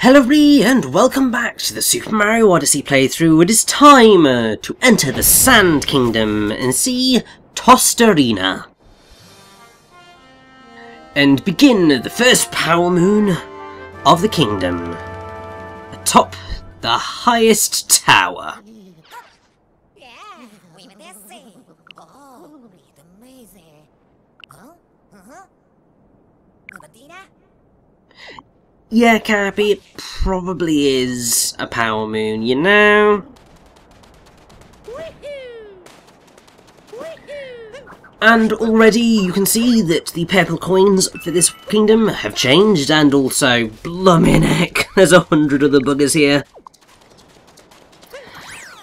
Hello everybody, and welcome back to the Super Mario Odyssey playthrough. It is time to enter the Sand Kingdom and see Tostarena. And begin the first power moon of the kingdom, atop the highest tower. Yeah, Cappy, it probably is a power moon, you know? And already you can see that the purple coins for this kingdom have changed, and also, blummin' heck, there's 100 of the buggers here.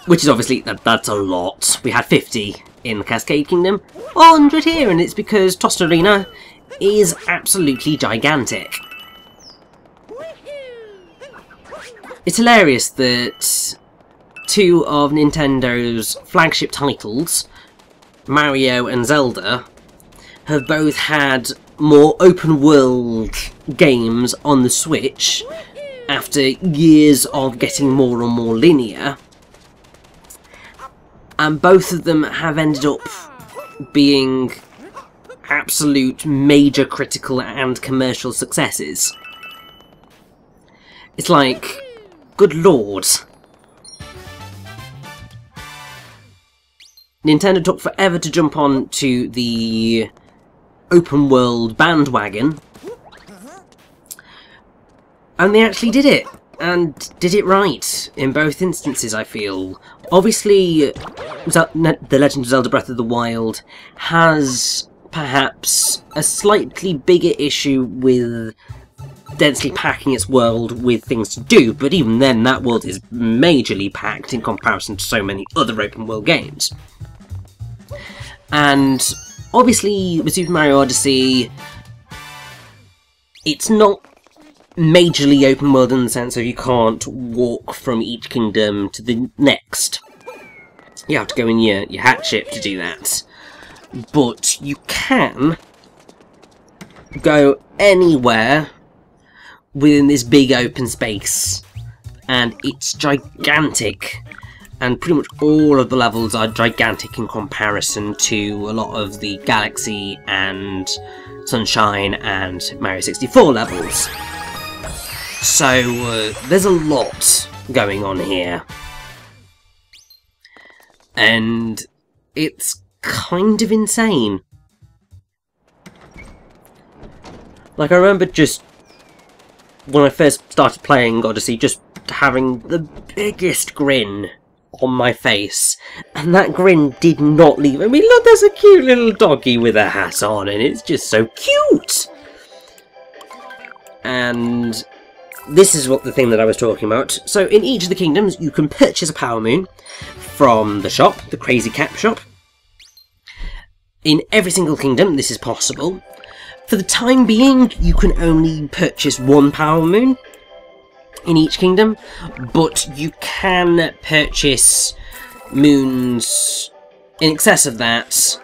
Which is obviously, that's a lot. We had 50 in the Cascade Kingdom, 100 here, and it's because Tostarena is absolutely gigantic. It's hilarious that two of Nintendo's flagship titles, Mario and Zelda, have both had more open-world games on the Switch after years of getting more and more linear, and both of them have ended up being absolute major critical and commercial successes. It's like, good lord. Nintendo took forever to jump on to the open world bandwagon, and they actually did it, and did it right in both instances, I feel. Obviously, The Legend of Zelda Breath of the Wild has perhaps a slightly bigger issue with densely packing its world with things to do, but even then that world is majorly packed in comparison to so many other open world games. And obviously with Super Mario Odyssey, it's not majorly open world in the sense of you can't walk from each kingdom to the next. You have to go in your hat ship to do that. But you can go anywhere within this big open space, and it's gigantic, and pretty much all of the levels are gigantic in comparison to a lot of the Galaxy and Sunshine and Mario 64 levels. So there's a lot going on here, and it's kind of insane. Like, I remember just when I first started playing Odyssey, just having the biggest grin on my face, and that grin did not leave. I mean, look, there's a cute little doggy with a hat on, and it's just so cute! And this is what the thing that I was talking about. So in each of the kingdoms, you can purchase a power moon from the shop, the Crazy Cap shop. In every single kingdom, this is possible. For the time being, you can only purchase one power moon in each kingdom, but you can purchase moons in excess of that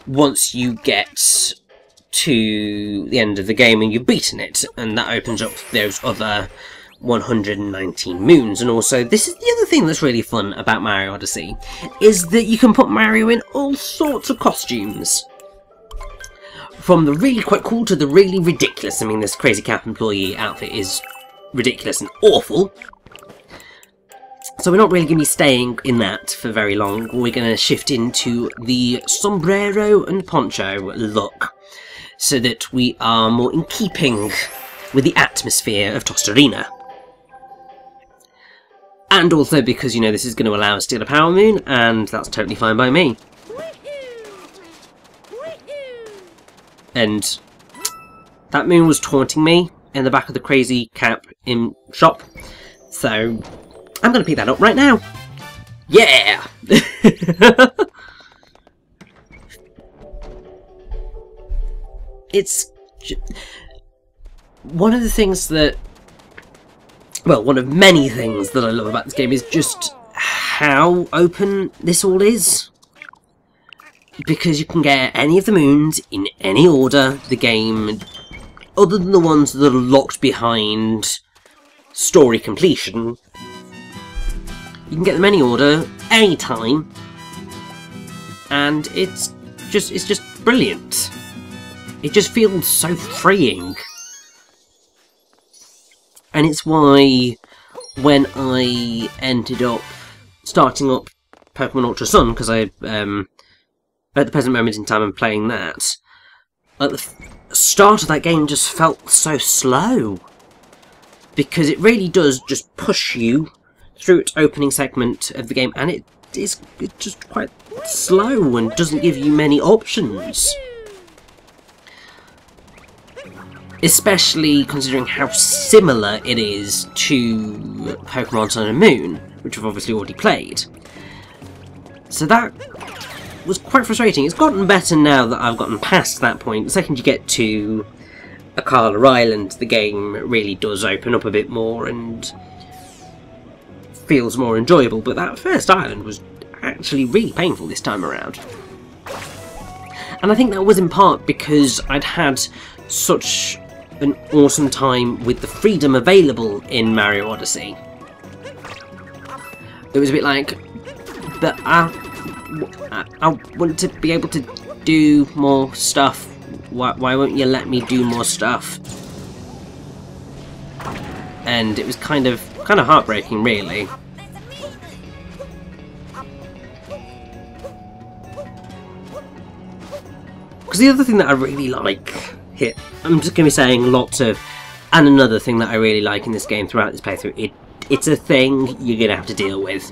once you get to the end of the game and you've beaten it, and that opens up those other 119 moons. And also, this is the other thing that's really fun about Mario Odyssey, is that you can put Mario in all sorts of costumes. From the really quite cool to the really ridiculous. I mean, this Crazy Cap employee outfit is ridiculous and awful. So we're not really going to be staying in that for very long. We're going to shift into the sombrero and poncho look, so that we are more in keeping with the atmosphere of Tostarena. And also because, you know, this is going to allow us to get a power moon, and that's totally fine by me. And that moon was taunting me in the back of the Crazy Cap in shop, so I'm going to pick that up right now. Yeah! It's one of the things that, well, one of many things that I love about this game is just how open this all is. Because you can get any of the moons in any order. The game, other than the ones that are locked behind story completion. You can get them any order, any time, and it's just brilliant. It just feels so freeing. And it's why when I ended up starting up Pokemon Ultra Sun, because I, at the present moment in time I'm playing that, at the start of that game just felt so slow. Because it really does just push you through its opening segment of the game, and it's just quite slow and doesn't give you many options. Especially considering how similar it is to Pokemon Sun and Moon, which I've obviously already played. So that was quite frustrating. It's gotten better now that I've gotten past that point. The second you get to Akala Island, the game really does open up a bit more and feels more enjoyable, but that first island was actually really painful this time around. And I think that was in part because I'd had such an awesome time with the freedom available in Mario Odyssey. It was a bit like, but I want to be able to do more stuff. Why won't you let me do more stuff? And it was kind of heartbreaking, really. Because the other thing that I really like here, I'm just going to be saying lots of, and another thing that I really like in this game throughout this playthrough, it's a thing you're going to have to deal with.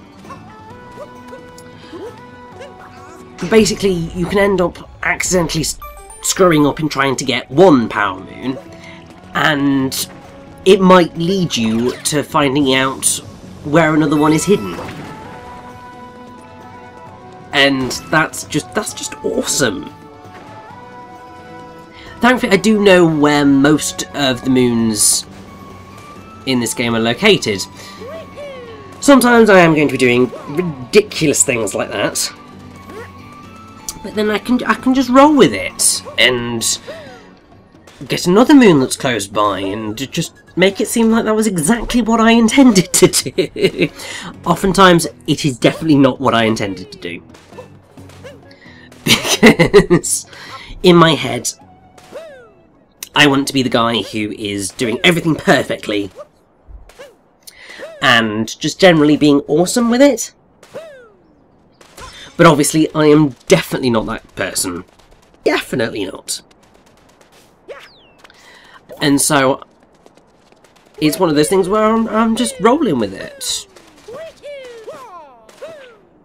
Basically, you can end up accidentally screwing up in trying to get one Power Moon, and it might lead you to finding out where another one is hidden. And that's just awesome. Thankfully, I do know where most of the moons in this game are located. Sometimes I am going to be doing ridiculous things like that, but then I can just roll with it and get another moon that's close by and just make it seem like that was exactly what I intended to do. Oftentimes, it is definitely not what I intended to do. Because in my head, I want to be the guy who is doing everything perfectly and just generally being awesome with it. But obviously, I am definitely not that person. Definitely not. And so, it's one of those things where I'm just rolling with it.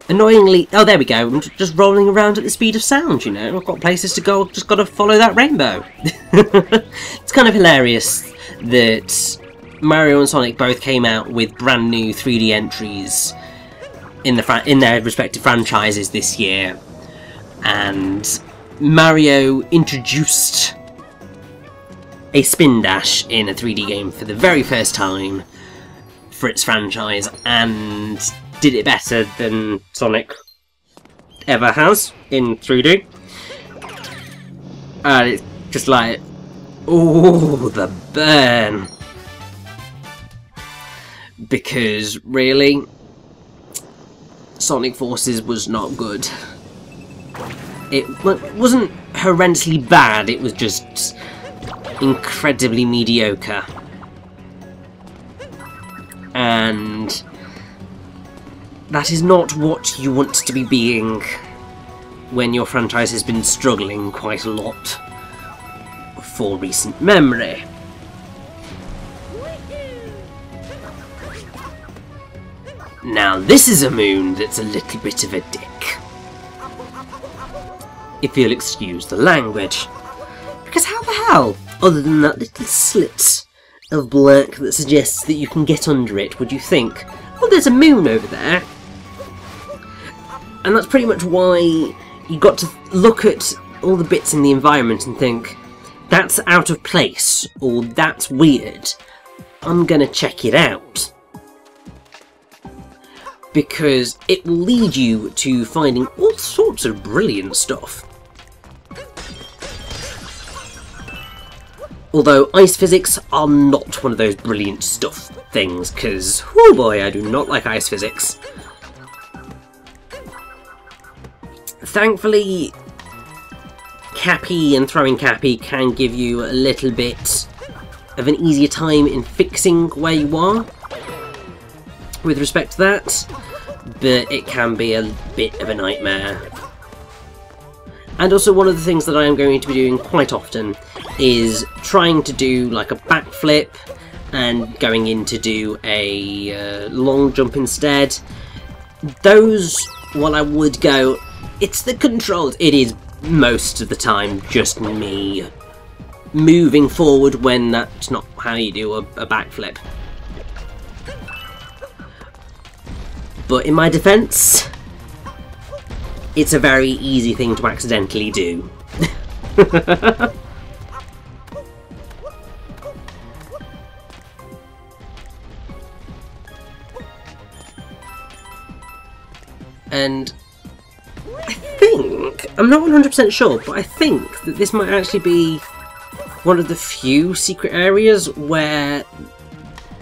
Annoyingly, oh there we go, I'm just rolling around at the speed of sound, you know. I've got places to go, I've just got to follow that rainbow. It's kind of hilarious that Mario and Sonic both came out with brand new 3D entries in their respective franchises this year, and Mario introduced a spin dash in a 3D game for the very first time for its franchise, and did it better than Sonic ever has in 3D. And it's just like, ooh, the burn. Because really, Sonic Forces was not good. It wasn't horrendously bad, it was just incredibly mediocre. And that is not what you want to be being when your franchise has been struggling quite a lot for recent memory. Now this is a moon that's a little bit of a dick, if you'll excuse the language. Because how the hell, other than that little slit of black that suggests that you can get under it, would you think, oh, there's a moon over there? And that's pretty much why you got to look at all the bits in the environment and think, that's out of place, or that's weird. I'm gonna check it out. Because it will lead you to finding all sorts of brilliant stuff. Although ice physics are not one of those brilliant stuff things, because, oh boy, I do not like ice physics. Thankfully, Cappy and throwing Cappy can give you a little bit of an easier time in fixing where you are with respect to that, but it can be a bit of a nightmare. And also one of the things that I am going to be doing quite often is trying to do like a backflip and going in to do a long jump instead. Those, while I would go, it's the controls. It is most of the time just me moving forward when that's not how you do a backflip. But in my defense, it's a very easy thing to accidentally do. And I think, I'm not 100% sure, but I think that this might actually be one of the few secret areas where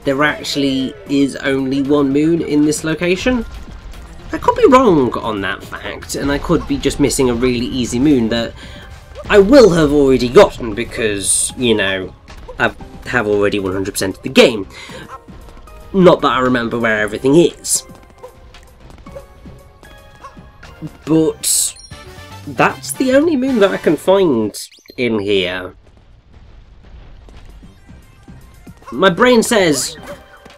there actually is only one moon in this location. I could be wrong on that fact, and I could be just missing a really easy moon that I will have already gotten because, you know, I have already 100%ed the game. Not that I remember where everything is. But that's the only moon that I can find in here. My brain says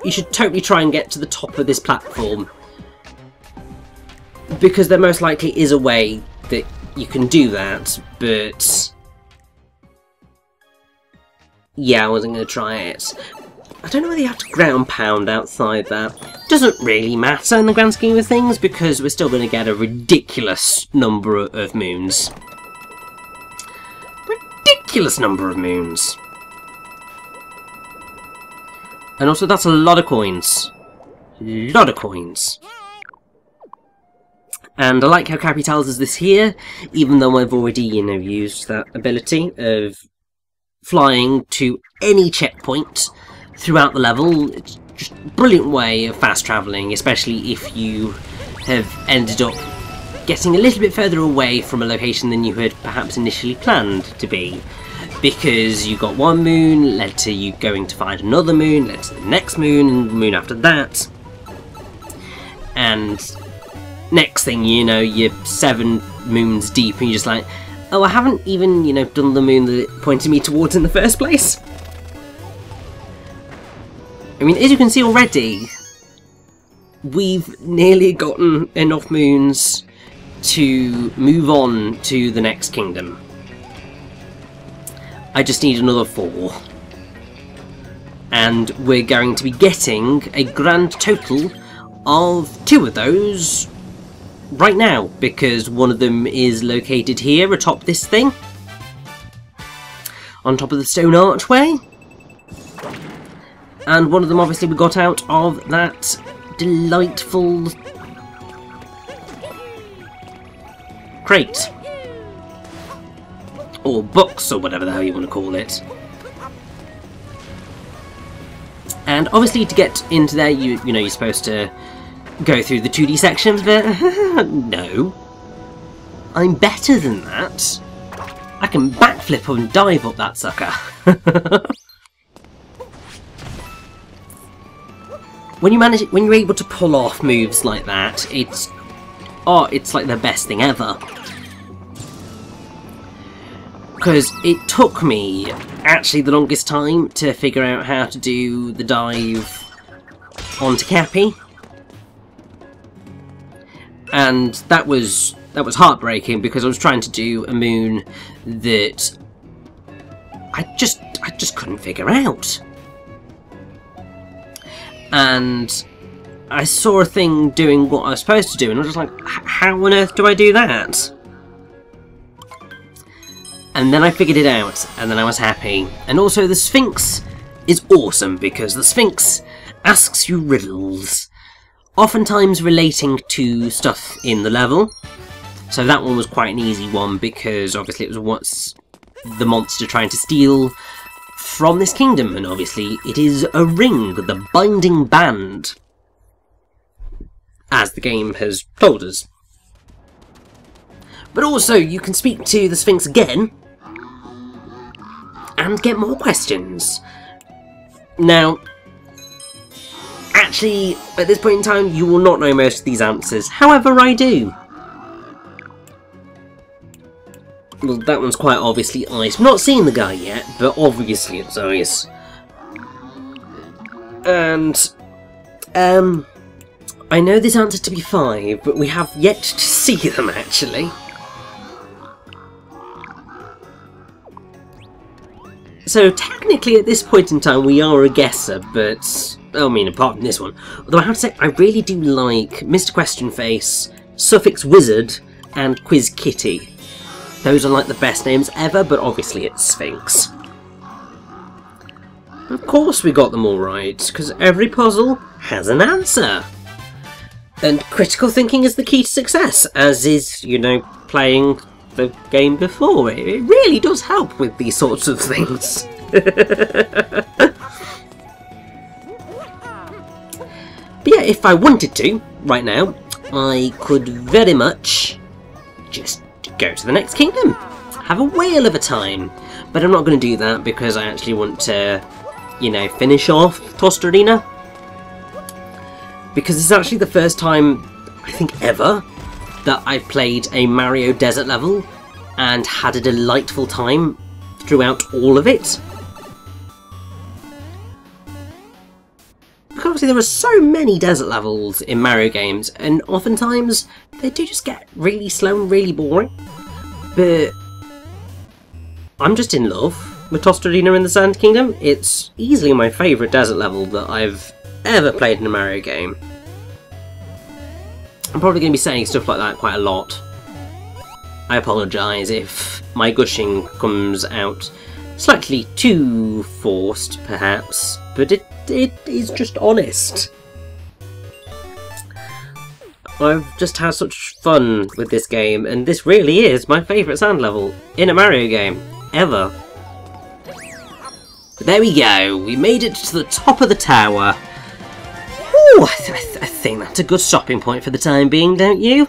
you should totally try and get to the top of this platform, because there most likely is a way that you can do that, but yeah, I wasn't going to try it. I don't know whether you have to ground pound outside that. Doesn't really matter in the grand scheme of things, because we're still going to get a ridiculous number of moons. Ridiculous number of moons. And also, that's a lot of coins. Lot of coins. And I like how Cappy tells us this here, even though I've already, you know, used that ability of flying to any checkpoint throughout the level. It's just a brilliant way of fast travelling, especially if you have ended up getting a little bit further away from a location than you had perhaps initially planned to be. Because you got one moon, led to you going to find another moon, led to the next moon, and the moon after that. And next thing you know, you're 7 moons deep, and you're just like, oh, I haven't even, you know, done the moon that it pointed me towards in the first place. I mean, as you can see already, we've nearly gotten enough moons to move on to the next kingdom. I just need another 4. And we're going to be getting a grand total of 2 of those right now, because one of them is located here atop this thing, on top of the stone archway. And one of them obviously we got out of that delightful crate. Or box, or whatever the hell you want to call it. And obviously to get into there, you know, you're supposed to go through the 2D sections, but no. I'm better than that. I can backflip and dive up that sucker. When you're able to pull off moves like that, it's like the best thing ever. Because it took me actually the longest time to figure out how to do the dive onto Cappy. And that was heartbreaking, because I was trying to do a moon that I just couldn't figure out. And I saw a thing doing what I was supposed to do, and I was just like, how on earth do I do that? And then I figured it out, and then I was happy. And also the Sphinx is awesome, because the Sphinx asks you riddles, oftentimes relating to stuff in the level. So that one was quite an easy one, because obviously it was what's the monster trying to steal from this kingdom, and obviously it is a ring, the binding band, as the game has told us. But also, you can speak to the Sphinx again, and get more questions. Now, actually, at this point in time, you will not know most of these answers. However, I do. Well, that one's quite obviously ice. We've not seen the guy yet, but obviously it's ice. And, I know this answer to be 5, but we have yet to see them, actually. So, technically, at this point in time, we are a guesser, but... I mean, apart from this one. Although I have to say, I really do like Mr. Question Face, Suffix Wizard, and Quiz Kitty. Those are like the best names ever, but obviously it's Sphinx. Of course we got them all right, because every puzzle has an answer. And critical thinking is the key to success, as is, you know, playing the game before. It really does help with these sorts of things. But yeah, if I wanted to, right now, I could very much just go to the next kingdom. Have a whale of a time. But I'm not going to do that because I actually want to, you know, finish off Tostarena. Because it's actually the first time, I think ever, that I've played a Mario desert level and had a delightful time throughout all of it. Because obviously there are so many desert levels in Mario games, and oftentimes they do just get really slow and really boring. But I'm just in love with Tostarena in the Sand Kingdom. It's easily my favourite desert level that I've ever played in a Mario game. I'm probably going to be saying stuff like that quite a lot. I apologise if my gushing comes out slightly too forced, perhaps, but it is just honest. I've just had such fun with this game, and this really is my favourite sand level in a Mario game, ever. But there we go, we made it to the top of the tower. Whew, I think that's a good stopping point for the time being, don't you?